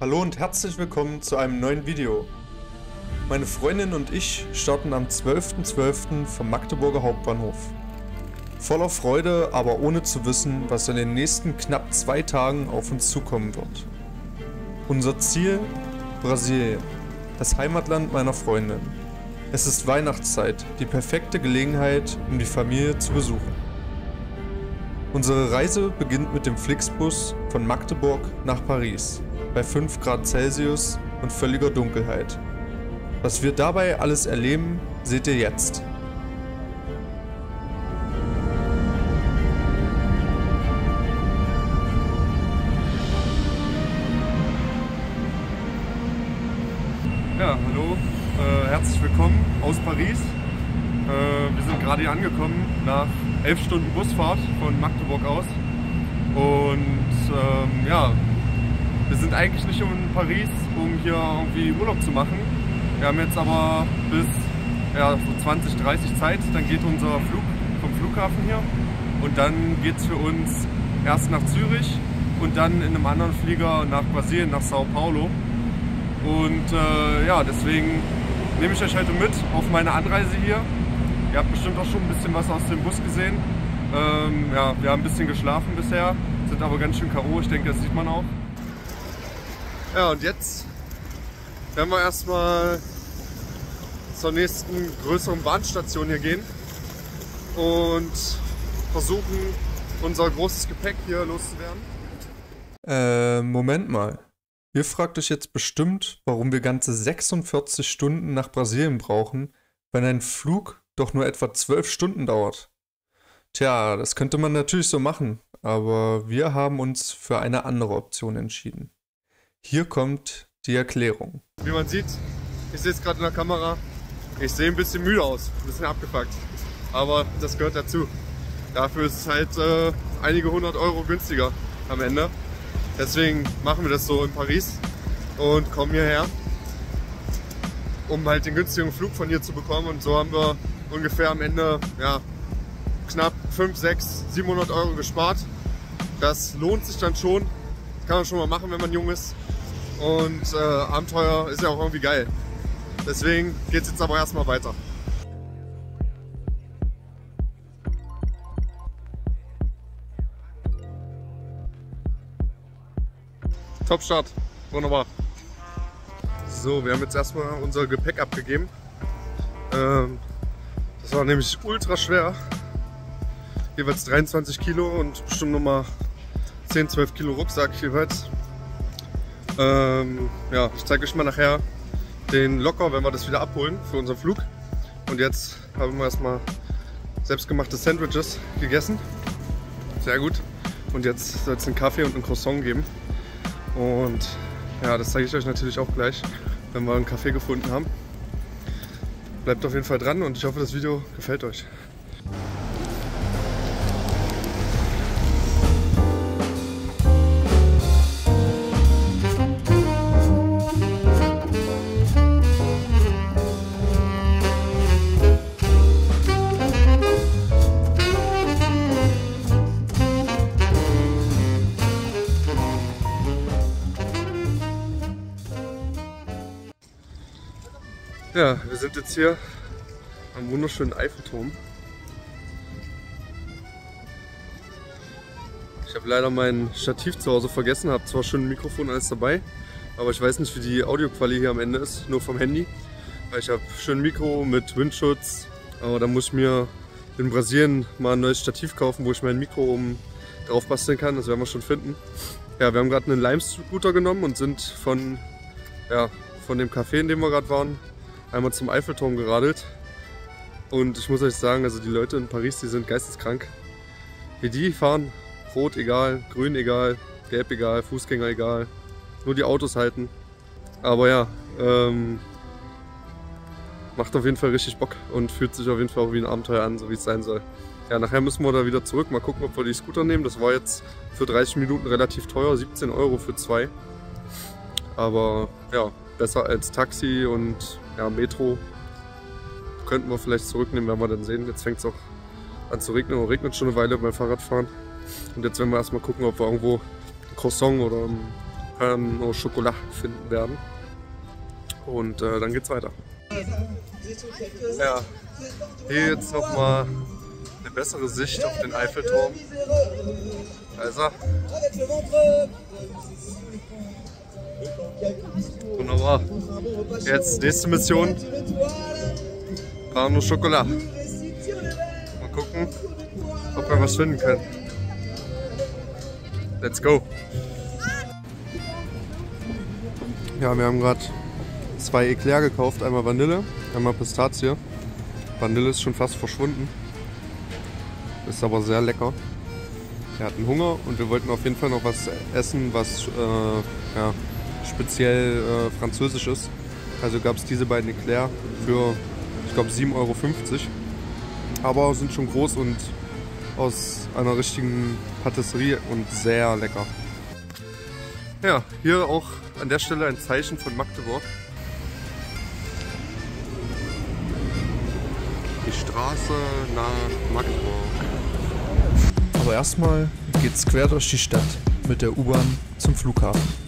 Hallo und herzlich willkommen zu einem neuen Video. Meine Freundin und ich starten am 12.12. vom Magdeburger Hauptbahnhof. Voller Freude, aber ohne zu wissen, was in den nächsten knapp 2 Tagen auf uns zukommen wird. Unser Ziel? Brasilien, das Heimatland meiner Freundin. Es ist Weihnachtszeit, die perfekte Gelegenheit, um die Familie zu besuchen. Unsere Reise beginnt mit dem Flixbus von Magdeburg nach Paris, bei 5 Grad Celsius und völliger Dunkelheit. Was wir dabei alles erleben, seht ihr jetzt. Ja, hallo, herzlich willkommen aus Paris. Wir sind gerade hier angekommen nach 11 Stunden Busfahrt von Magdeburg aus. Und ja, wir sind eigentlich nicht in Paris, um hier irgendwie Urlaub zu machen. Wir haben jetzt aber bis so 20, 30 Zeit, dann geht unser Flug vom Flughafen hier. Und dann geht es für uns erst nach Zürich und dann in einem anderen Flieger nach Brasilien, nach Sao Paulo. Und ja, deswegen nehme ich euch heute mit auf meine Anreise hier. Ihr habt bestimmt auch schon ein bisschen was aus dem Bus gesehen. Ja, wir haben ein bisschen geschlafen bisher, sind aber ganz schön K.O., ich denke, das sieht man auch. Ja, und jetzt werden wir erstmal zur nächsten größeren Bahnstation hier gehen und versuchen, unser großes Gepäck hier loszuwerden. Moment mal. Ihr fragt euch jetzt bestimmt, warum wir ganze 46 Stunden nach Brasilien brauchen, wenn ein Flug doch nur etwa 12 Stunden dauert. Tja, das könnte man natürlich so machen, aber wir haben uns für eine andere Option entschieden. Hier kommt die Erklärung. Wie man sieht, ich sehe es gerade in der Kamera, ich sehe ein bisschen müde aus, ein bisschen abgefuckt, aber das gehört dazu. Dafür ist es halt einige 100 Euro günstiger am Ende. Deswegen machen wir das so in Paris und kommen hierher, um halt den günstigen Flug von hier zu bekommen. Und so haben wir ungefähr am Ende knapp 500, 600, 700 Euro gespart. Das lohnt sich dann schon. Das kann man schon mal machen, wenn man jung ist. Und Abenteuer ist ja auch irgendwie geil. Deswegen geht es jetzt aber erstmal weiter. Top Start, wunderbar. So, wir haben jetzt erstmal unser Gepäck abgegeben. Das war nämlich ultra schwer. Jeweils 23 Kilo und bestimmt nochmal 10, 12 Kilo Rucksack jeweils. Ja, ich zeige euch mal nachher den Locker, wenn wir das wieder abholen für unseren Flug. Und jetzt haben wir erstmal selbstgemachte Sandwiches gegessen. Sehr gut. Und jetzt soll es einen Kaffee und einen Croissant geben. Und ja, das zeige ich euch natürlich auch gleich, wenn wir einen Kaffee gefunden haben. Bleibt auf jeden Fall dran und ich hoffe, das Video gefällt euch. Ja, wir sind jetzt hier am wunderschönen Eiffelturm. Ich habe leider mein Stativ zu Hause vergessen, habe zwar schon ein Mikrofon alles dabei, aber ich weiß nicht, wie die Audioqualität hier am Ende ist, nur vom Handy. Ich habe schön ein Mikro mit Windschutz, aber da muss ich mir in Brasilien mal ein neues Stativ kaufen, wo ich mein Mikro oben drauf basteln kann, das werden wir schon finden. Ja, wir haben gerade einen Lime-Scooter genommen und sind von dem Café, in dem wir gerade waren, einmal zum Eiffelturm geradelt. Und ich muss euch sagen, also die Leute in Paris, die sind geisteskrank. Wie die fahren, rot egal, grün egal, gelb egal, Fußgänger egal, nur die Autos halten. Aber ja, macht auf jeden Fall richtig Bock und fühlt sich auf jeden Fall auch wie ein Abenteuer an, so wie es sein soll. Ja, nachher müssen wir da wieder zurück, mal gucken, ob wir die Scooter nehmen. Das war jetzt für 30 Minuten relativ teuer, 17 Euro für 2. Aber ja, besser als Taxi und ja, Metro. Könnten wir vielleicht zurücknehmen, werden wir dann sehen. Jetzt fängt es auch an zu regnen. Es regnet schon eine Weile beim Fahrradfahren. Und jetzt werden wir erstmal gucken, ob wir irgendwo ein Croissant oder au Chocolat finden werden. Und dann geht's weiter. Ja, hier jetzt nochmal eine bessere Sicht auf den Eiffelturm. Also, wunderbar. Jetzt nächste Mission. Brauchen wir Schokolade. Mal gucken, ob wir was finden können. Let's go. Ja, wir haben gerade 2 Eclair gekauft. Einmal Vanille, einmal Pistazie. Vanille ist schon fast verschwunden. Ist aber sehr lecker. Wir hatten Hunger und wir wollten auf jeden Fall noch was essen, was ja, speziell französisch ist. Also gab es diese beiden Eclair für, ich glaube, 7,50 Euro. Aber sind schon groß und aus einer richtigen Patisserie und sehr lecker. Ja, hier auch an der Stelle ein Zeichen von Magdeburg. Die Straße nach Magdeburg. Aber erstmal geht's quer durch die Stadt mit der U-Bahn zum Flughafen.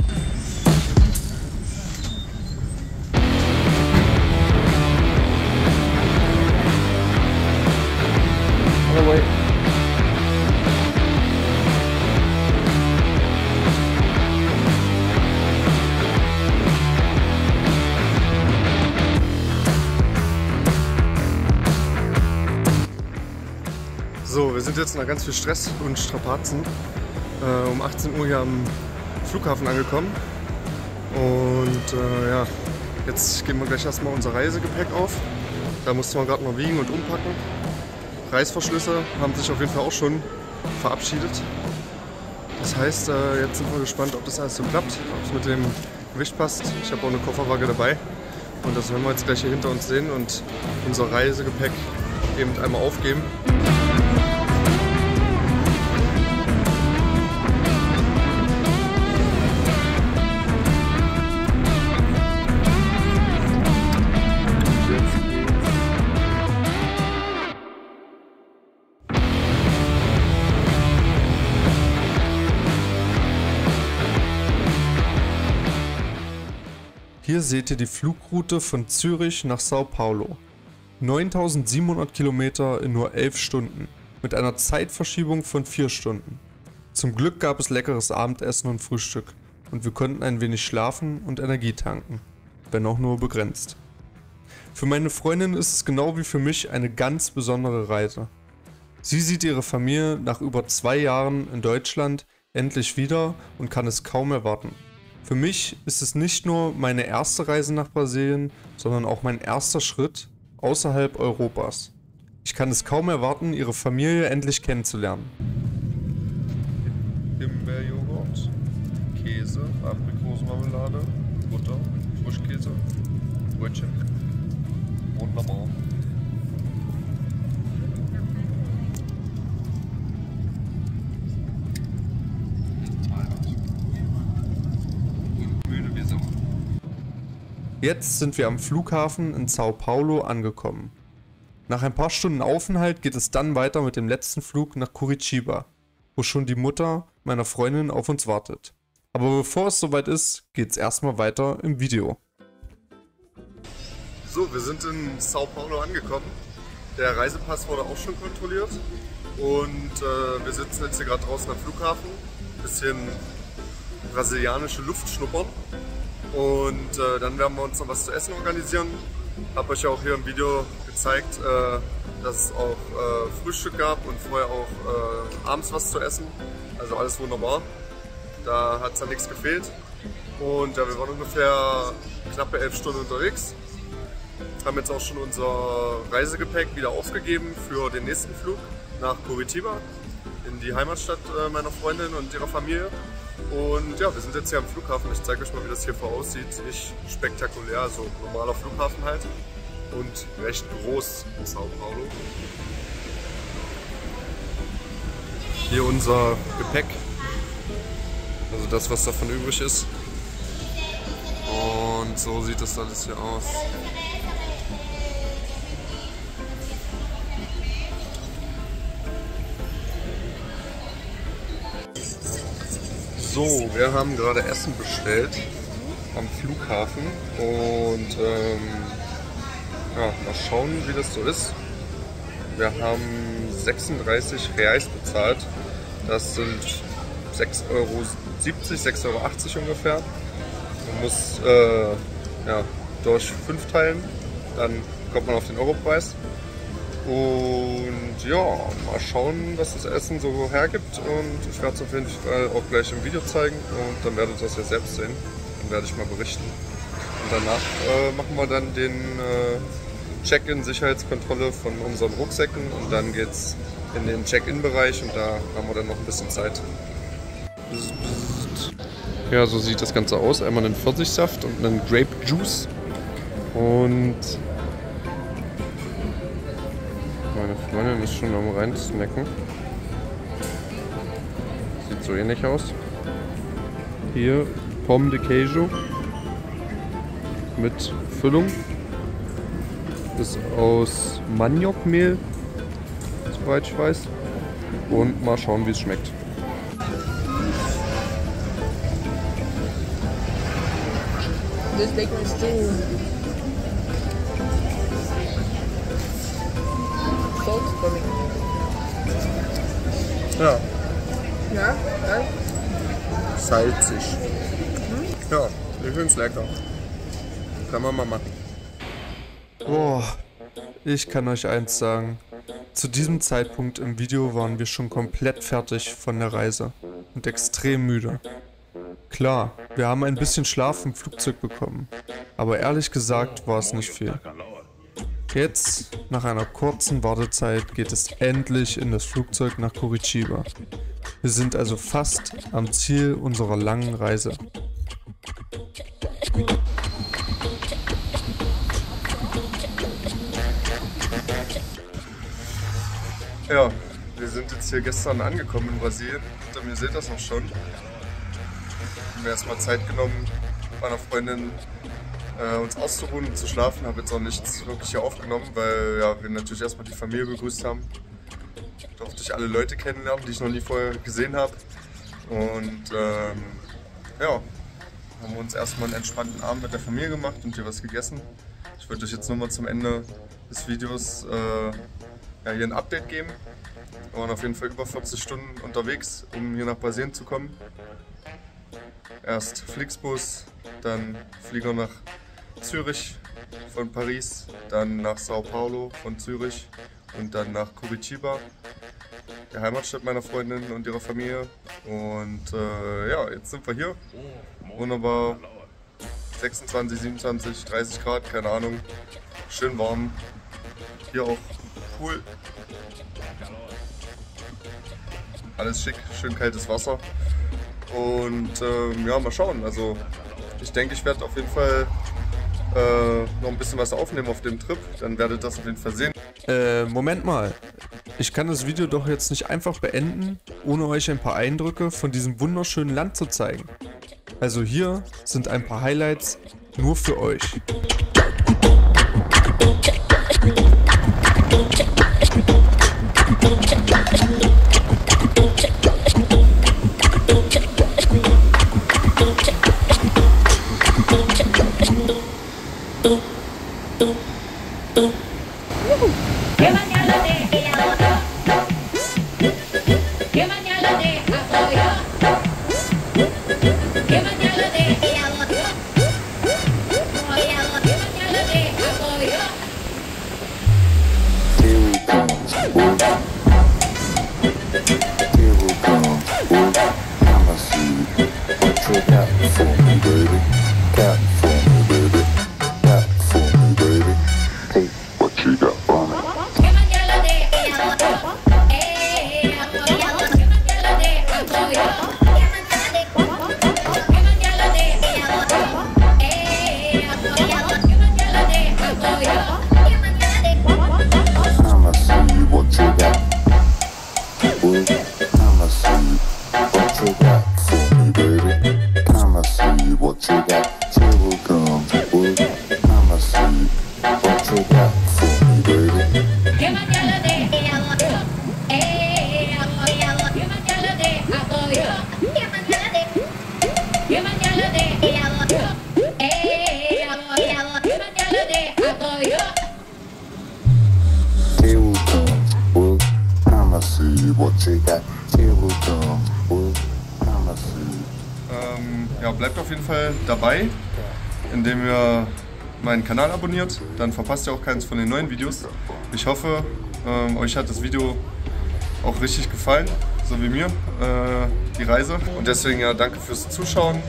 So, wir sind jetzt nach ganz viel Stress und Strapazen um 18 Uhr hier am Flughafen angekommen. Und ja, jetzt geben wir gleich erstmal unser Reisegepäck auf. Da mussten wir gerade noch wiegen und umpacken. Reißverschlüsse haben sich auf jeden Fall auch schon verabschiedet. Das heißt, jetzt sind wir gespannt, ob das alles so klappt, ob es mit dem Gewicht passt. Ich habe auch eine Kofferwaage dabei. Und das werden wir jetzt gleich hier hinter uns sehen und unser Reisegepäck eben einmal aufgeben. Hier seht ihr die Flugroute von Zürich nach Sao Paulo. 9700 Kilometer in nur 11 Stunden, mit einer Zeitverschiebung von 4 Stunden. Zum Glück gab es leckeres Abendessen und Frühstück und wir konnten ein wenig schlafen und Energie tanken, wenn auch nur begrenzt. Für meine Freundin ist es genau wie für mich eine ganz besondere Reise. Sie sieht ihre Familie nach über 2 Jahren in Deutschland endlich wieder und kann es kaum erwarten. Für mich ist es nicht nur meine erste Reise nach Brasilien, sondern auch mein erster Schritt außerhalb Europas. Ich kann es kaum erwarten, ihre Familie endlich kennenzulernen. Himbeerjoghurt, Käse, Aprikosenmarmelade, Butter, Frischkäse, Brötchen. Wunderbar. Jetzt sind wir am Flughafen in Sao Paulo angekommen. Nach ein paar Stunden Aufenthalt geht es dann weiter mit dem letzten Flug nach Curitiba, wo schon die Mutter meiner Freundin auf uns wartet. Aber bevor es soweit ist, geht es erstmal weiter im Video. So, wir sind in Sao Paulo angekommen. Der Reisepass wurde auch schon kontrolliert. Und wir sitzen jetzt hier gerade draußen am Flughafen. Bisschen brasilianische Luft schnuppern. Und dann werden wir uns noch was zu essen organisieren. Habe euch ja auch hier im Video gezeigt, dass es auch Frühstück gab und vorher auch abends was zu essen. Also alles wunderbar. Da hat es dann nichts gefehlt. Und ja, wir waren ungefähr knappe 11 Stunden unterwegs. Haben jetzt auch schon unser Reisegepäck wieder aufgegeben für den nächsten Flug nach Curitiba, in die Heimatstadt meiner Freundin und ihrer Familie. Und ja, wir sind jetzt hier am Flughafen. Ich zeige euch mal, wie das hier vor aussieht. Nicht spektakulär, also normaler Flughafen halt. Und recht groß in Sao Paulo. Hier unser Gepäck. Also das, was davon übrig ist. Und so sieht das alles hier aus. So, wir haben gerade Essen bestellt am Flughafen und ja, mal schauen, wie das so ist. Wir haben 36 Reais bezahlt. Das sind 6,70 Euro, 6,80 Euro ungefähr. Man muss ja, durch 5 teilen, dann kommt man auf den Europreis. Und ja, mal schauen, was das Essen so hergibt. Und ich werde es auf jeden Fall auch gleich im Video zeigen. Und dann werdet ihr das ja selbst sehen. Dann werde ich mal berichten. Und danach machen wir dann den Check-in-Sicherheitskontrolle von unseren Rucksäcken. Und dann geht es in den Check-in-Bereich. Und da haben wir dann noch ein bisschen Zeit. Ja, so sieht das Ganze aus. Einmal einen Pfirsichsaft und einen Grape Juice. Und meine Freundin ist schon am reinsnacken. Sieht so ähnlich aus. Hier Pomme de Queijo mit Füllung. Ist aus Maniokmehl, soweit ich weiß. Und mal schauen, wie es schmeckt. This bacon is too salty for me. Ja. Ja? Ja? Salzig. Ja, ich finde es lecker. Kann man mal machen. Boah, ich kann euch eins sagen. Zu diesem Zeitpunkt im Video waren wir schon komplett fertig von der Reise und extrem müde. Klar, wir haben ein bisschen Schlaf im Flugzeug bekommen, aber ehrlich gesagt war es nicht viel. Jetzt, nach einer kurzen Wartezeit, geht es endlich in das Flugzeug nach Curitiba. Wir sind also fast am Ziel unserer langen Reise. Ja, wir sind jetzt hier gestern angekommen in Brasilien. Und ihr seht das auch schon. Ich habe mir erstmal Zeit genommen, mit meiner Freundin uns auszuruhen und zu schlafen. Habe jetzt auch nichts wirklich hier aufgenommen, weil ja, wir natürlich erstmal die Familie begrüßt haben. Durfte ich alle Leute kennenlernen, die ich noch nie vorher gesehen habe. Und ja, haben wir uns erstmal einen entspannten Abend mit der Familie gemacht und hier was gegessen. Ich würde euch jetzt nur mal zum Ende des Videos ja, hier ein Update geben. Wir waren auf jeden Fall über 40 Stunden unterwegs, um hier nach Brasilien zu kommen. Erst Flixbus, dann Flieger nach Zürich von Paris, dann nach Sao Paulo von Zürich und dann nach Curitiba, der Heimatstadt meiner Freundin und ihrer Familie. Und ja, jetzt sind wir hier. Wunderbar. 26, 27, 30 Grad, keine Ahnung. Schön warm. Hier auch Pool. Alles schick, schön kaltes Wasser. Und ja, mal schauen. Also ich denke, ich werde auf jeden Fall noch ein bisschen was aufnehmen auf dem Trip. Dann werdet ihr das auf jeden Fall sehen. Moment mal. Ich kann das Video doch jetzt nicht einfach beenden, ohne euch ein paar Eindrücke von diesem wunderschönen Land zu zeigen. Also hier sind ein paar Highlights nur für euch. Here we go. Ooh, I'm a seed. Trip out. Ja, bleibt auf jeden Fall dabei, indem ihr meinen Kanal abonniert, dann verpasst ihr auch keins von den neuen Videos. Ich hoffe, euch hat das Video auch richtig gefallen, so wie mir, die Reise. Und deswegen ja, danke fürs Zuschauen.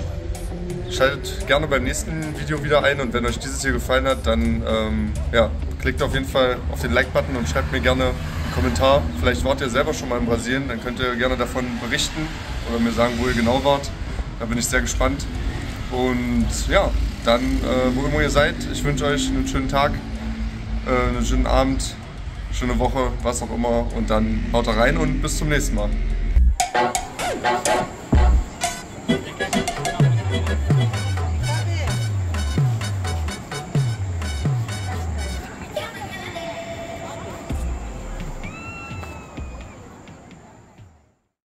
Schaltet gerne beim nächsten Video wieder ein und wenn euch dieses hier gefallen hat, dann ja, klickt auf jeden Fall auf den Like-Button und schreibt mir gerne einen Kommentar. Vielleicht wart ihr selber schon mal in Brasilien, dann könnt ihr gerne davon berichten oder mir sagen, wo ihr genau wart. Da bin ich sehr gespannt. Und ja, dann, wo immer ihr seid, ich wünsche euch einen schönen Tag, einen schönen Abend, schöne Woche, was auch immer. Und dann haut rein und bis zum nächsten Mal.